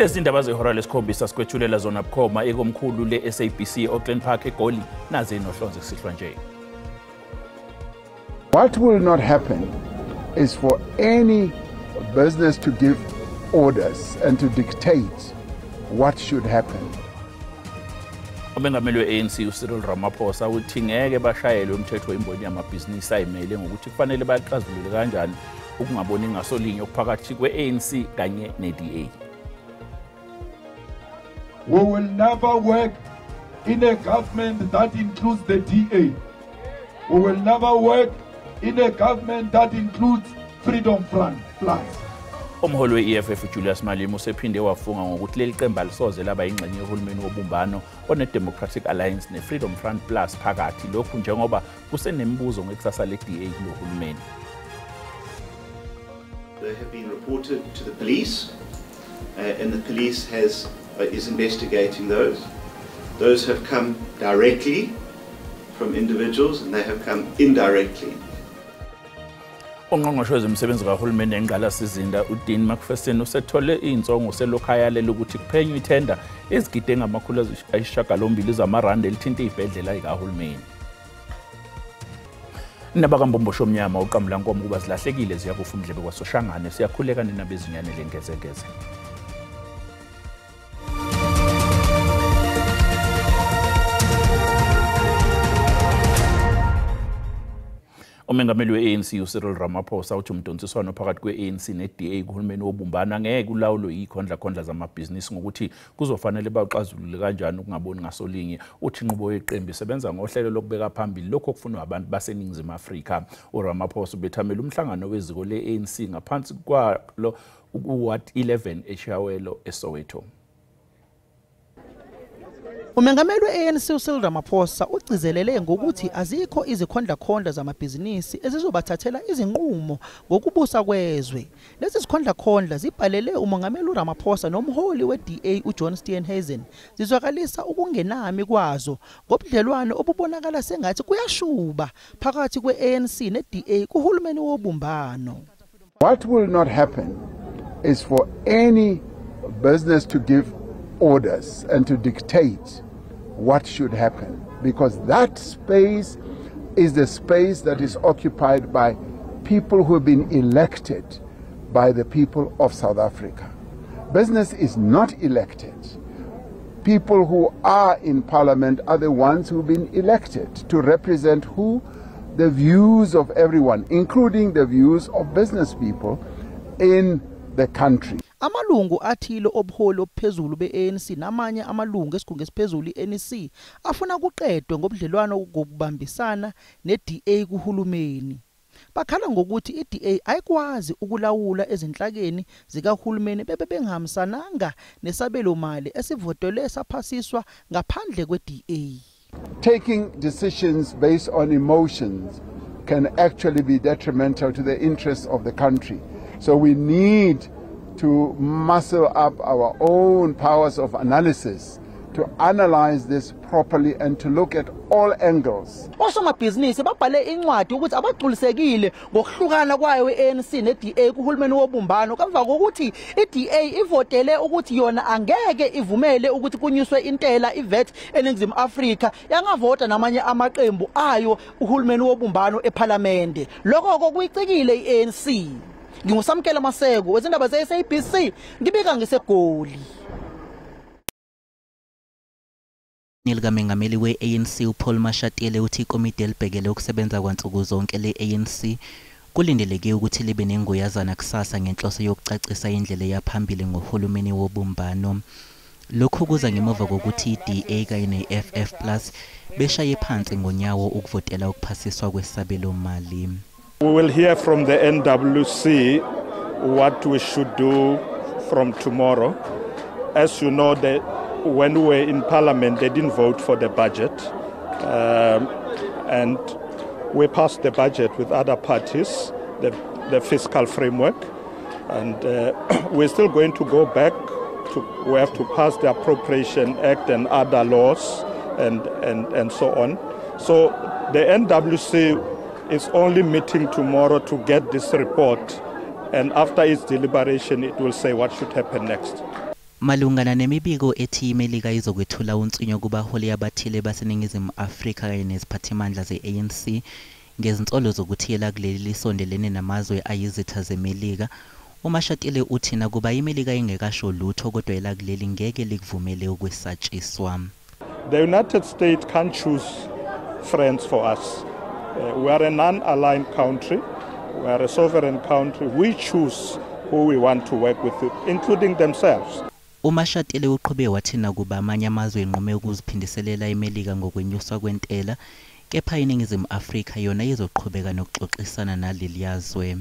Lezi ndaba zehora lesikhombisa sikwethulela zona bukhoma ekomkhulu le-SABC Auckland Park eGoli nazi nohlonze kusihlwa nje. What will not happen is for any business to give orders and to dictate what should happen. Umengameli we-ANC uCyril Ramaphosa uthi ngeke bashayele umthetho wemboni yamabhizinisi ayimele ngokuthi kufanele baxazulule kanjani ukungaboni ngasolinye okuphakathi kwe-ANC kanye ne-DA. We will never work in a government that includes the DA. We will never work in a government that includes Freedom Front Plus. Umholi we-EFF Julius Malema usephinde wafunga ngokuthi leli qembu alisoze laba yingxenye yohulumeni wobumbano one-Democratic Alliance ne-Freedom Front Plus phakathi, lokhu njengoba kusenemibuzo ngekusasa le-DA kulo hulumeni. They have been reported to the police, and the police is investigating those. Those have come directly from individuals, and they have come indirectly. Ongqongqoshe wezemisebenzi kahulumeni engqalasizinda uDean McPherson usethole insongo selokhayalela ukuthi kuphenywe ithenda ezigide ngamakhulu ayisishiyagalombili zamarandi elithinta izibhedlela zikahulumeni. Nabakambombosho omnyama uqamula nkomo kuba zilahlekile ziyakufa umdlebe kwasoshangane siyakhuleka nenabezinyane lengezengeze. Umengameli we-ANC uCyril Ramaphosa uthi umdonsiswano phakathi kwe-ANC ne-DA kuhulumeni wobumbano angeke ulawulwe yikhondla zamabhizinisi ngokuthi kuzofanele bawuxazulule kanjani ukungaboni ngasolinye. Uthi inqubo yeqembu isebenza ngohlelo lokubeka phambili lokho okufunwa abantu baseNingizimu Afrika. uRamaphosa ubethamela umhlangano weziko le-ANC ngaphansi kwalo uWard 11 eShawelo eSoweto. Umengameli we-ANC uCyril Ramaphosa ugcizelele ngokuthi azikho izikhondla zamabhizinisi ezizobathathela izinqumo ngokubusa kwezwe. Lezi zikhondla zibhalele umengameli uRamaphosa nomholi we-DA uJohn Steenhuisen zizwakalisa ukungenami kwazo ngobudlelwano obubonakala sengathi kuyashuba phakathi kwe-ANC ne-DA kuhulumeni wobumbano. What will not happen is for any business to give orders and to dictate what should happen, because that space is the space that is occupied by people who have been elected by the people of South Africa. Business is not elected. People who are in parliament are the ones who have been elected to represent who? The views of everyone, including the views of business people in the country. Amalungu athile obuholi obuphezulu be-ANC namanye amalungu esigungu esiphezulu i-NEC afuna kuqedwe ngobudlelwano ngokubambisana ne-DA kuhulumeni. Bakhala ngokuthi i-DA ayikwazi ukulawula ezinhlakeni zikahulumeni bebengahambisananga nesabelo mali esivotelwe saphasiswa ngaphandle kwe-DA. Taking decisions based on emotions can actually be detrimental to the interests of the country. So we need to muscle up our own powers of analysis to analyze this properly and to look at all angles. Osomabhizinisi babhale incwadi ukuthi abagculisekile ngokuhlukana kwayo i-ANC ne-DA kuhulumeni wobumbano kamva kokuthi i-DA ivotele ukuthi yona angeke ivumele ukuthi kunyuswe intela iVAT eNingizimu Afrika yangavota namanye amaqembu ayo uhulumeni wobumbano ePhalamende. Lokho kuyicikile i-ANC. Ngingusamkela Maseko wezindaba ze-SABC ngibika ngiseGoli. Nilikamengameli we-ANC uPaul Mashatile uthi ikomiti elibhekele ukusebenza kwansuku zonke le-ANC kulindeleke ukuthi libe nengoyazana kusasa ngenhloso yokucacisa indlela yaphambili ngohulumeni wobumbano. Lokhu kuza ngemuva kokuthi i-DA kanye ne-FF Plus beshaye phansi ngonyawo ukuvotela ukuphasiswa kwesabelo mali. We will hear from the NWC what we should do from tomorrow. As you know, when we were in Parliament, they didn't vote for the budget. And we passed the budget with other parties, the fiscal framework. And we're still going to go back. We have to pass the Appropriation Act and other laws and so on. So the NWC is only meeting tomorrow to get this report, and after its deliberation it will say what should happen next. Malungana nemibiko ethi iMelika izokwethula uncinyo kubaholi abathile baseNingizimu Afrika kanye neziphathimandla ze-ANC ngezinsolo zokuthi yela kuleli lisondelene namazwe ayizitha zeMelika, uMashatile uthi nakuba iMelika ingekasho lutho kodwa yela kuleli ngeke likuvumele ukwesatshiswa. The United States can't choose friends for us. We are a non-aligned country. We are a sovereign country. We choose who we want to work with, including themselves. uMashatile uqhube wathi nakuba amanye amazwe enqume ukuziphindiselela iMelika ngokwenyuswa kwentela, kepha iNingizimu Afrika yona izoqhubeka nokuxoxisana naleli yazwe.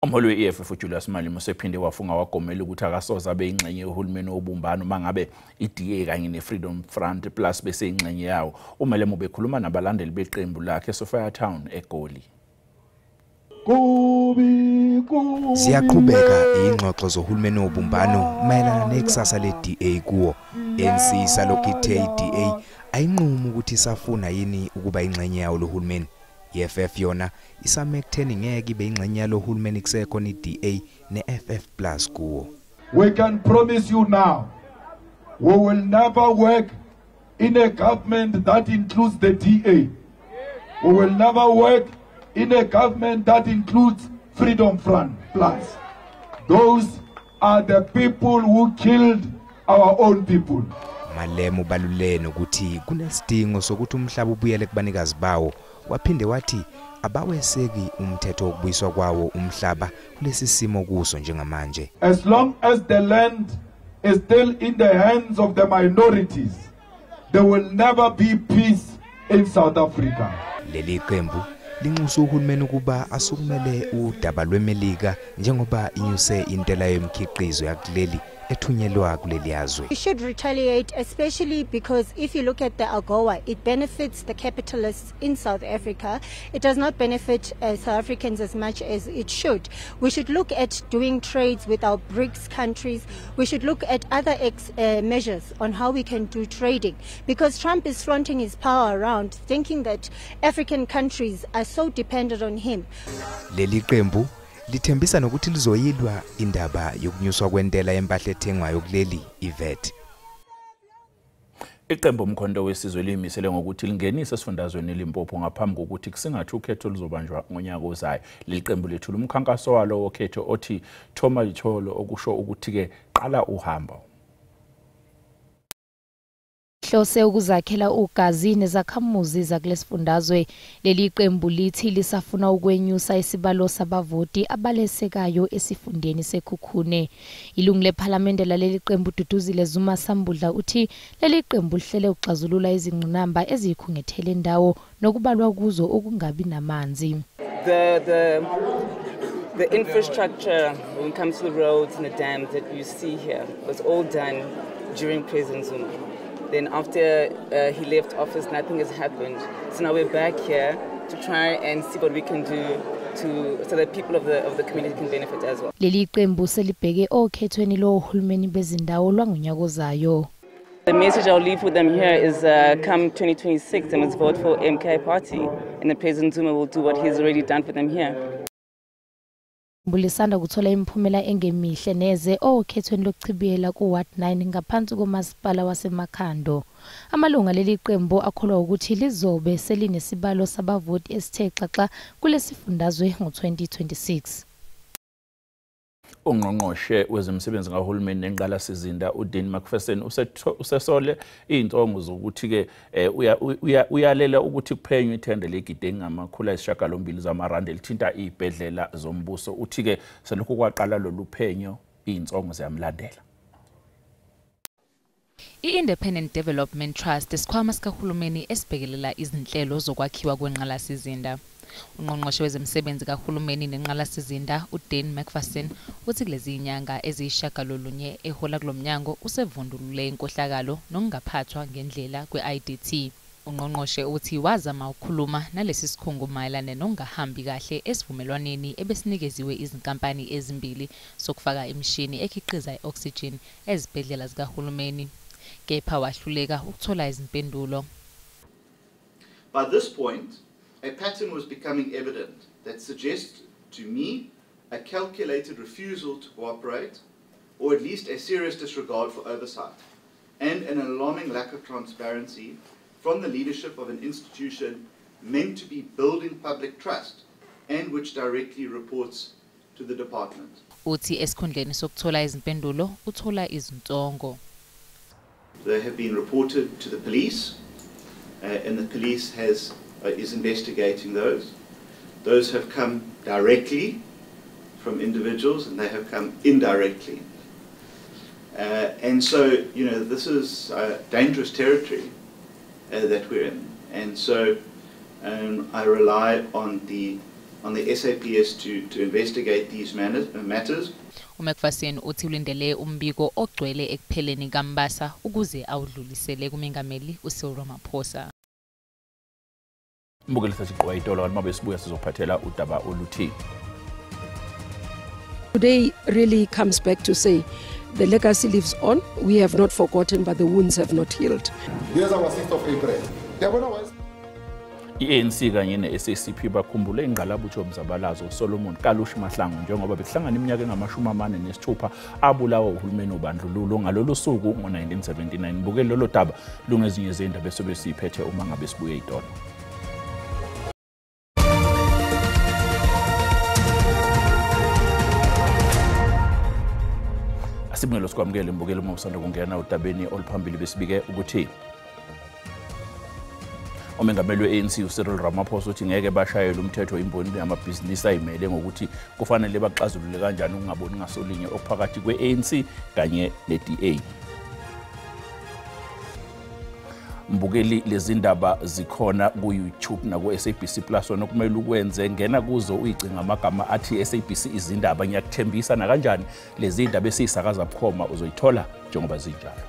Umholi we-EFF uJulius Malema usephinde wafunga wagomela ukuthi akasoze abe ingxenye yohulumeni wobumbano mangabe iDA kanye neFreedom Front Plus bese ingxenye yawo. uMalema ubekhuluma nabalandeli beqembu lakhe eSophia Town eGoli. Ziyaqhubeka ingxoxo zohulumeni wobumbano mayelana nekusasa leDA kuwo. ANC salokhu ithe iDA ayinqumo ukuthi isafuna yini ukuba ingxenye yawo lohulumeni. EFF yona isame ekutheni ngeke ibe ingxenye yalo hulumeni kusekhona iDA neFF Plus kuwo. We can promise you now, we will never work in a government that includes the DA. We will never work in a government that includes Freedom Front Plus. Those are the people who killed our own people. Malema ubalulene ukuthi kunesidingo sokuthi umhlaba ubuyele kubanikazi bawo. Waphinde wathi abaweseki umthetho wokubuyiswa kwawo umhlaba kulesi simo kuso njengamanje. As long as the land is still in the hands of the minorities, there will never be peace in South Africa. Leli qembu linxusa uhulumeni ukuba asukumele udaba lweMelika njengoba inyuse intela yomkhiqizo yakuleli ethunyelwa kuleli yazwe. We should retaliate, especially because if you look at the AGOA, it benefits the capitalists in South Africa. It does not benefit South Africans as much as it should. We should look at doing trades with our BRICS countries. We should look at other measures on how we can do trading, because Trump is flaunting his power around, thinking that African countries are so dependent on him. Leli qembu lithembisa nokuthi lizoyilwa indaba yokunyuswa kwentela yempahla ethengwayo kuleli iVAT. Iqembu umkhonto wesizwe limisele ngokuthi lingenise esifundazweni eLimpopo ngaphambi kokuthi kusingathi ukhetho luzobanjwa ngonyaka ozayo. Leli qembu lethula umkhankaso walo wokhetho othi Thoma Litholo, okusho ukuthi ke qala uhambo. Hlose ukuzakhela ugazi nezakhamuzi zakulesifundazwe. Leli qembu lithi lisafuna ukwenyusa isibalo sabavoti abalesekayo esifundeni seKhukhune. Ilungu lePhalamende laleli qembu Duduzile Zuma Sambudla uthi leli qembu lihlele ukuxazulula izingqinamba ezikhungethele indawo nokubalwa kuzo okungabi namanzi. The infrastructure when it comes to the roads and the dams that you see here was all done during President Zuma. Then after he left office, nothing has happened. So now we're back here to try and see what we can do so that people of the community can benefit as well. Leli qembu selibheke okhethweni lohulumeni bezindawo lwangonyaka ozayo. The message I'll leave with them here is come 2026 they must vote for MK Party, and then President Zuma will do what he's already done for them here. Bulisanda kuthola imiphumela engemihle neze okhethweni lokuchibiyela kuWard 9 ngaphansi komasipala waseMakhando. Amalunga leli qembu akholwa ukuthi lizobe selinesibalo sabavoti esithe xaxa kulesifundazwe ngo-2026. Ungqongqoshe wezemisebenzi kahulumeni nenqala sizinda uDean McPherson usesole izinhlongo zokuthi ke uyalela ukuthi kuphenywe ithenda legide ngamakhulu ayisishiyagalombili zamarandi elithinta izibhedlela zombuso. Uthi ke selokhu kwaqala lolu phenyo izinhlongo ziyamlandela. I-Independent Development Trust isikhwama sikahulumeni esibhekelela izinhlelo zokwakhiwa kwenqala sizinda. Ungqongqoshe wezemisebenzi kahulumeni nenqala sizinda uDean McPherson uthi kulezi inyanga eziyishagalolunye ehola kulomnyango usevundulule inkohlakalo nokungaphathwa ngendlela kwe-IDT. Ungqongqoshe uthi wazama ukukhuluma nalesi sikhungo mayelana nokungahambi kahle esivumelwaneni ebesinikeziwe izinkampani ezimbili sokufaka imishini ekhiqiza i-oxygen ezibhedlela zikahulumeni, kepha wahluleka ukuthola izimpendulo. By this point, a pattern was becoming evident that suggests to me a calculated refusal to cooperate or at least a serious disregard for oversight, and an alarming lack of transparency from the leadership of an institution meant to be building public trust and which directly reports to the department. Uthi esikhundleni sokuthola izimpendulo uthola izintongo. They have been reported to the police, and the police is investigating those. Those have come directly from individuals, and they have come indirectly. And so, this is dangerous territory that we're in. And so, I rely on the SAPS to investigate these matters. uMcPherson uthi ulindele umbiko ogcwele ekupheleni kaMbasa ukuze awudlulisele kumengameli uCyril Ramaphosa. Mbukeli sachiqwa itolo kanti mabe sibuya sizophathela udaba oluthi. Today really comes back to say the legacy lives on. We have not forgotten, but the wounds have not healed. Here's our 6th of April. I-ANC kanye ne-SACP bakhumbule ingqalabutho yomzabalazo Solomon Kalushi Mahlangu njengoba behlangana iminyaka engama-46 abulawa uhulumeni wobandlululo ngalolu suku ngo-1979. Bukele lolo daba lungezinye zendaba esobe siyiphethe uma ngabe sibuye itolo. Asibungelo sikwamukele mbukelo uma usanda kungena udabeni oluphambili besibike ukuthi umengameli we-ANC uCyril Ramaphosa uthi ngeke bashayele umthetho imboni yamabhizinisi ayimele ngokuthi kufanele baxazulule kanjani ukungaboni ngasolinye okuphakathi kwe-ANC kanye ne-DA. Mbukeli lezi ndaba zikhona ku-YouTube naku-SABC Plus wena kumele ukwenze ngena kuzo uyicinga amagama athi SABC izindaba ngiyakuthembisa na kanjani lezi ndaba esiyisakaza bukhoma uzoyithola njengoba zinjalo.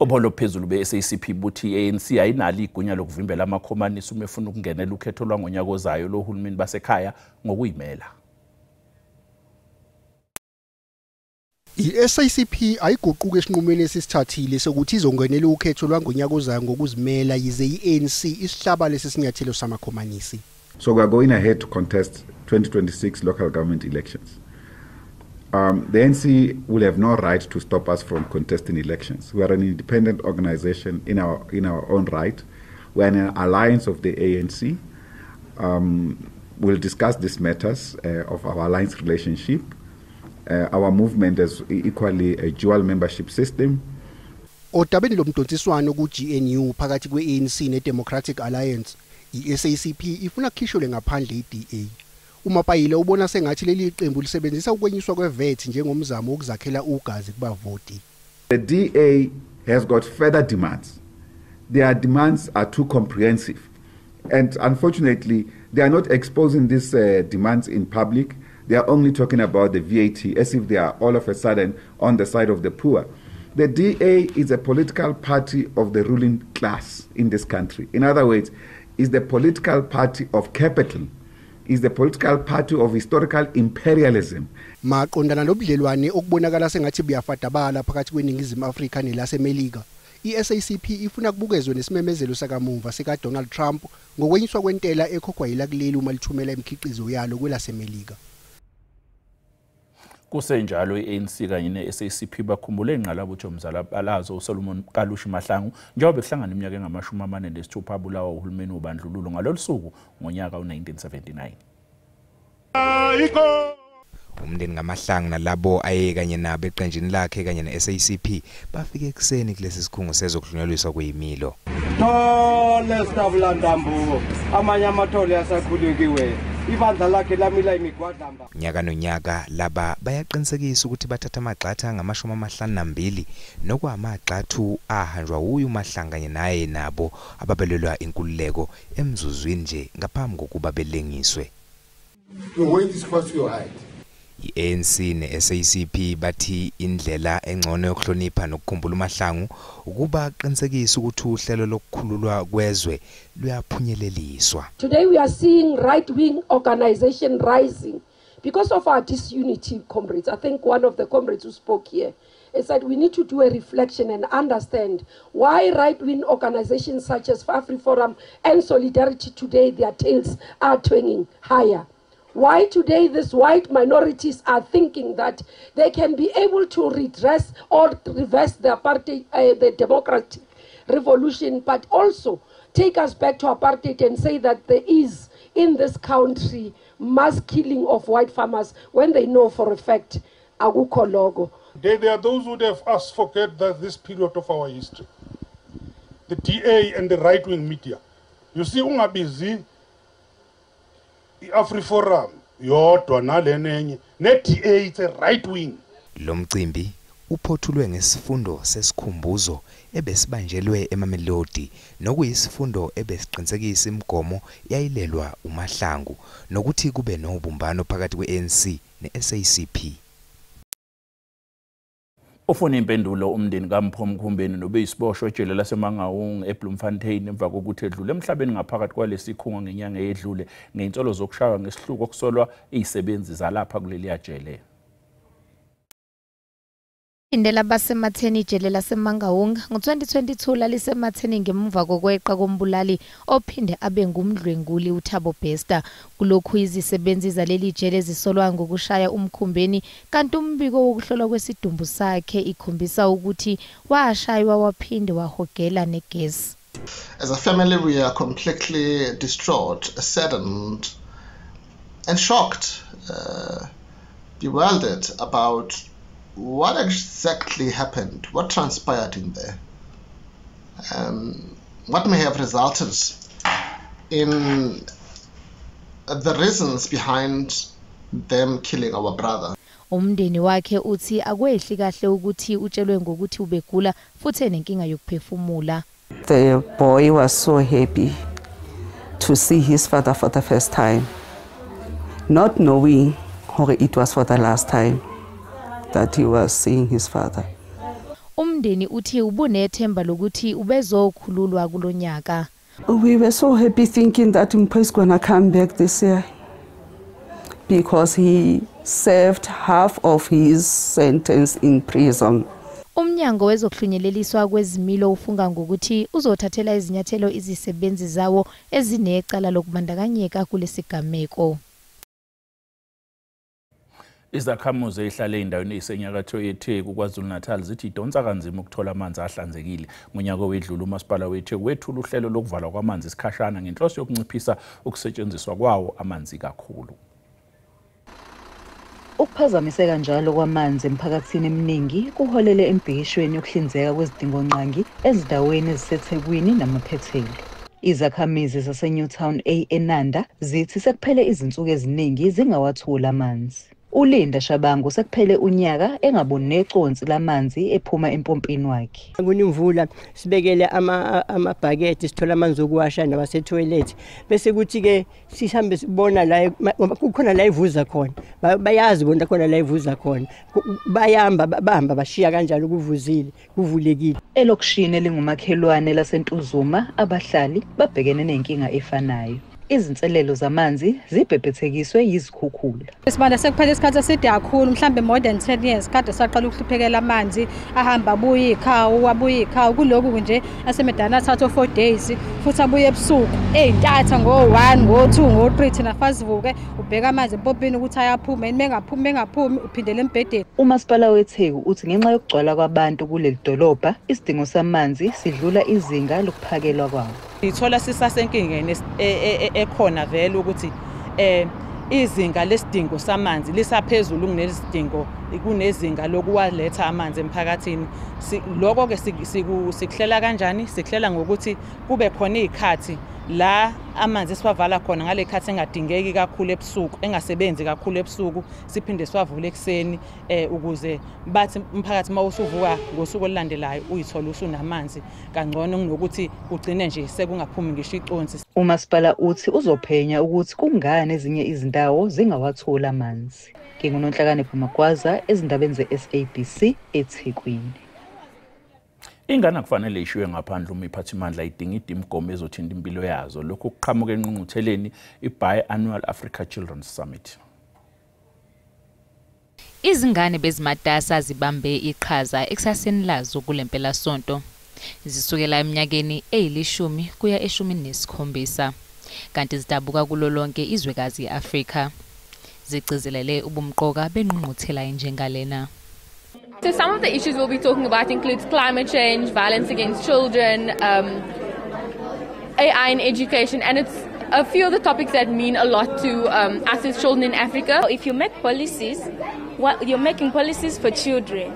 Obolo phezulu be-SACP buthi i-ANC ayinalo igunya lokuvimbela amakhomanisi uma efuna ukungenela ukhetho lwangonyaka ozayo lohulumeni basekhaya ngokuyimela. I-SACP ayiguquka esinqumweni esisithathile sokuthi izongenela ukhetho lwangonyaka ozayo ngokuzimela yize i-ANC isihlaba lesisinyathelo samakhomanisi. So we are going ahead to contest 2026 local government elections. The ANC will have no right to stop us from contesting elections. We are an independent organization in our own right. We are an alliance of the ANC. We'll discuss these matters of our alliance relationship. Our movement is equally a dual membership system. Odabeni lomdontsiswano ku-GNU phakathi kwe-ANC ne-Democratic Alliance, i-SACP ifuna kukhishwe ngaphandle i-DA. uMapayile ubona sengathi leli qembu lisebenzisa ukwenyuswa kweVAT njengomzamo wokuzakhela ugazi kubavoti. The DA has got further demands. Their demands are too comprehensive, and unfortunately they are not exposing these demands in public. They are only talking about the VAT as if they are all of a sudden on the side of the poor. The DA is a political party of the ruling class in this country. In other words, is the political party of capital. Is the political party of historical imperialism. Maqondana nobudlelwane okubonakala sengathi buyafadabala phakathi kweNingizimu Afrika nelaseMelika. I-SACP ifuna kubukezwe nesimemezelo sakamumva sika Donald Trump ngokwenyuswa kwentela ekhokhwa yilakuleli uma lithumela imikhiqizo yalo kwelaseMelika. Kusenjalo i-ANC kanye ne-SACP bakhumbule ingqalabutho yomzabalazo uSolomon Kalushi Mahlangu njengoba behlangana iminyaka engama-46 abulawa uhulumeni wobandlululo ngalolu suku ngonyaka u-1979. Umndeni kaMahlangu nalabo aye kanye nabo eqenjini lakhe kanye ne-SACP bafike ekseni kulesi sikhungo sezokudlunyaliswa kweyimilo. Thole stabula ndambu amanye amathole asakhulikiwe. Ibandla lakhe lamila imigwadlamba. Nyaka nonyaka laba bayaqinisekisa ukuthi bathatha amagxatha ngama-52 nokwamagxathu ahanjwa uyu Mahlanganye naye nabo ababelelwa inkululeko emzuzwini nje ngaphambi kokuba belengiswe. I-ANC ne-SACP bathi indlela engcono yokuhlonipha nokukhumbula uMahlangu ukuba qinisekisa ukuthi uhlelo lokukhululwa kwezwe luyaphunyeleliswa. Today we are seeing right-wing organization rising because of our disunity, comrades. I think one of the comrades who spoke here said we need to do a reflection and understand why right-wing organizations such as AfriForum and Solidarity today, their tails are turning higher. Why today these white minorities are thinking that they can be able to redress or reverse the apartheid, the democratic revolution, but also take us back to apartheid and say that there is in this country mass killing of white farmers when they know for a fact akukho logo. There are those who would have us forget that this period of our history, the DA and the right-wing media. You see, ungabizi iAfriforum yodwa nalenenye ne-DA it's a right-wing. Lo mcimbi uphothulwe ngesifundo sesikhumbuzo ebesibanjelwe eMamelodi nokuyisifundo ebesiqinisekisa imigomo yayilelwa uMahlangu nokuthi kube nobumbano phakathi kwe-ANC ne-SACP. Ufuna impendulo umndeni kaMpho Mkhumbeni nobeyisiboshwa ejele laseMangaung eBloemfontein emva kokuthi edlule emhlabeni ngaphakathi kwalesikhungo ngenyanga edlule ngeinsolo zokushaya ngesihluko okusolwa izisebenzi zalapha kuleli ajele. Indela basematheni ijele laseMangaung ngo-2022 lalisematheni ngemuva kokweqa kombulali ophinde abe ngumdlwenguli uThabo Bester. Kulokhu izisebenzi zaleli jele zisolwa ngokushaya uMkhumbeni kanti umbiko wokuhlolwa kwesidumbu sakhe ikhombisa ukuthi washaywa waphinde wahogela negesi. As a family, we are completely distraught, saddened, and shocked, bewildered about what exactly happened, what transpired in there, what may have resulted in the reasons behind them killing our brother. Umndeni wakhe uthi akwehli kahle ukuthi utshelwe ngokuthi ubegula futhi enenkinga yokuphefumula. The boy was so happy to see his father for the first time, not knowing it was for the last time that he was seeing his father. Umndeni uthi ubunethemba lokuthi ubezokhululwa kulonyaka. We were so happy thinking that Mpho is going to come back this year because he served half of his sentence in prison. Umnyango wezokuhlunyeleliswa kwezimilo ufunga ngokuthi uzothathela izinyathelo izisebenzi zawo ezinecala lokubandakanyeka kulesigameko. Izakhamuzi ezihlala endaweni ezisenyakatho yeTheku KwaZulu-Natal zithi idonsa kanzima ukuthola amanzi ahlanzekile. Ngonyaka owedlule umasipala weTheku wethula uhlelo lokuvalwa kwamanzi isikhashana ngenhloso yokunciphisa ukusetshenziswa kwawo amanzi kakhulu. Ukuphazamiseka njalo kwamanzi emphakathini eminingi kuholele embhikishweni yokuhlinzeka kwezidingonqangi ezindaweni eziseThekwini namaphethelo. Izakhamizi zaseNewtown A eNanda zithi sekuphele izinsuku eziningi zingawathula amanzi. Ulinda Shabangu sekuphele unyaka engaboni neconsi lamanzi ephuma empompini wakhe. Kunimvula sibekele amabhaketi sithola amanzi okuwasha nabasetoilet bese kuthi ke sihambe sibona la kukhona la ivuza khona bayazi bona khona la ivuza khona bayamba bahamba bashiya kanjalo kuvuzile kuvulekile. Elokishini elingumakhelwane laseNtuzuma abahlali babhekene nenkinga efanayo. Izinselelo zamanzi zibhebhethekiswe yizikhukhula. Sibanda sekuphela isikhathi eside kakhulu mhlambe more than 10 years kade saqala ukuhluphekela amanzi ahamba abuye ikhawu abuye ikhawu kuloku nje asemedana athatha 4 days futhi abuye ebusuku ey'ntatha ngo1 ngo2 ngo3 thina fasivuke ubheka amanzi empompini ukuthi ayaphuma mengaphumi uphindele embhedeni. Umasipala weTheku uthi ngenxa yokugcwala kwabantu kuleli dolobha isidingo samanzi sidlula izinga lokuphakelwa kwawo. Ithola sisasenkingeni ekhona vele ukuthi izinga lesidingo samanzi lisaphezulu kunesidingo kunezinga lokuwaletha amanzi emphakathini. Lokho ke sikuhlela kanjani? Sikuhlela ngokuthi kube khona izikhathi la amanzi siwavala khona ngale khathi engadingeki kakhulu ebusuku engasebenzi kakhulu ebusuku siphinde siwavule ekseni ukuze bathi umphakathi mawusuvuka ngosuku olulandelayo uyithola usunamanzi kangcono kunokuthi ugcine nje sekungaphumi ngisho iconsi. Umasipala uthi uzophenya ukuthi kungani ezinye izindawo zingawatholi amanzi. Ngingunonhlakane Phumagwaza ezindabeni ze-SABC eThekwini. Ingane kufanele ishiywe ngaphandle uma iphathimandla idinga imigomo ezothinta impilo yazo. Lokhu kuqhamuka enqungqutheleni i-Biannual Africa Children's Summit. Izingane bezimatasa zibambe iqhaza ekusaseni lazo kulempela sonto. Zisukela eminyakeni eyilishumi kuya eshumini nesikhombisa. Kanti zidabuka kulolonke izwekazi eAfrika. zigcizelele ubumqoka benqungquthela enjengalena. So some of the issues we'll be talking about includes climate change, violence against children, AI in education, and it's a few of the topics that mean a lot to us as children in Africa. If you make policies, you're making policies for children.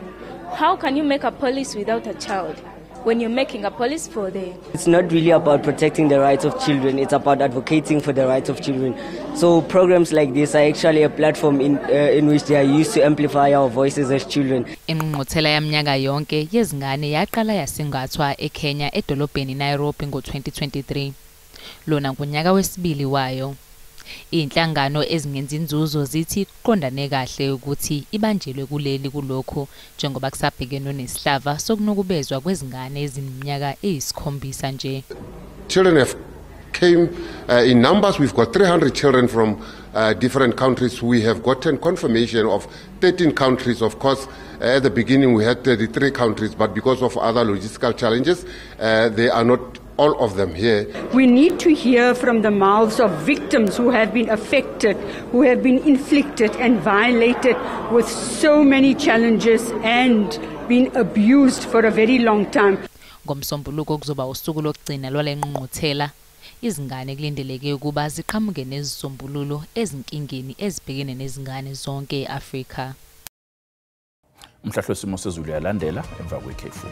How can you make a policy without a child when you're making a policy for them? It's not really about protecting the rights of children, it's about advocating for the rights of children. So programs like this are actually a platform in which they are used to amplify our voices as children. Ingqungquthela yaminyaka yonke yezingane yaqala yasingathwa eKenya edolobheni Nairobi ngo-2023. Lona kunyaka wesibili wayo. Inhlangano ezingenza inzuzo zithi kuqondane kahle ukuthi ibanjelwe kuleli kulokho njengoba kusabhekene nesihlava sokunukubezwa kwezingane ezineminyaka eyisikhombisa nje. Children have came in numbers. We've got 300 children from different countries. We have gotten confirmation of 13 countries. Of course, at the beginning we had 33 countries, but because of other logistical challenges, they are not all of them here. We need to hear from the mouths of victims who have been affected, who have been inflicted and violated with so many challenges and been abused for a very long time. Ngomsombuluko kuzoba usuku lokugcina lwale ngqungquthela. Izingane kulindeleke ukuba ziqhamuke nezisombululo ezinkingeni ezibhekene nezingane zonke eAfrika. Umhlahlo simo sezulu yalandela emva kwekhefu.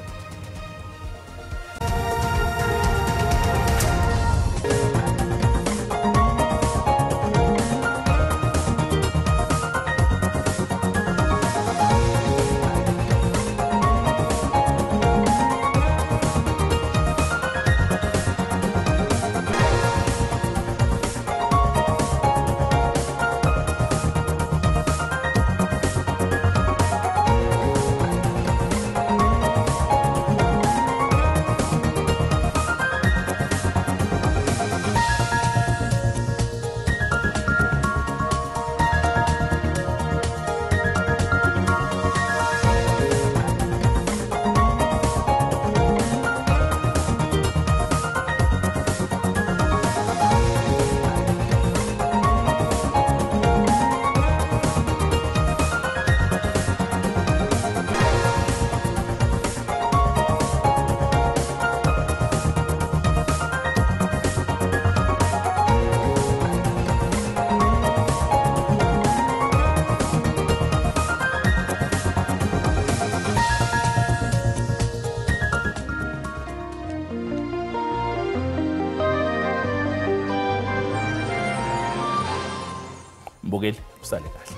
Mbukeli usale kahle.